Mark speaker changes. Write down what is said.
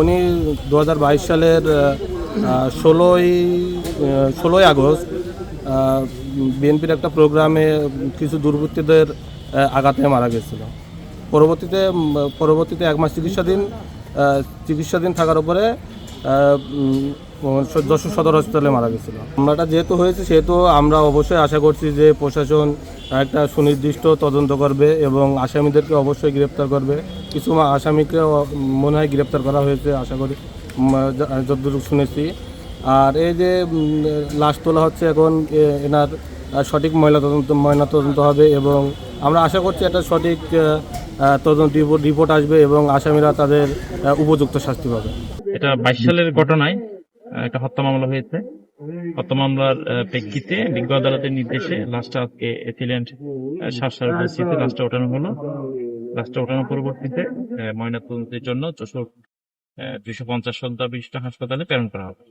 Speaker 1: উনি 2022 সালের 16ই আগস্ট বিএনপির একটা প্রোগ্রামে কিছু দুর্বৃত্তদের আঘাতে মারা গেছিল। পরবর্তীতে 1 মাস চিকিৎসাধীন থাকার উপরে যশোর সদর হাসপাতালে মারা গেছিল। মামলাটা যেহেতু হয়েছে সেহেতু আমরা অবশ্যই আশা করছি যে প্রশাসন একটা সুনির্দিষ্ট তদন্ত করবে এবং আসামিদেরকে অবশ্যই গ্রেপ্তার করবে। কিছু আসামিকে মনে হয় গ্রেপ্তার করা হয়েছে আশা করি, যতদূর শুনেছি। আর এই যে লাশ তোলা হচ্ছে এখন, এনার সঠিক ময়নাতদন্ত হবে এবং আমরা আশা করছি একটা সঠিক তদন্ত রিপোর্ট আসবে এবং আসামিরা তাদের উপযুক্ত শাস্তি পাবে।
Speaker 2: এটা 22 সালের ঘটনায় একটা হত্যা মামলা হয়েছে। হত্যা মামলার প্রেক্ষিতে বিজ্ঞ আদালতের নির্দেশে লাশটা আজকে এথিল্যান্ড সাতটার পরিস্থিতিতে লাশটা ওঠানো হলো। লাশটা ওঠানোর পরবর্তীতে ময়নাতদন্তের জন্য যশোর 250 শয্যা বিশিষ্ট হাসপাতালে প্রেরণ করা হবে।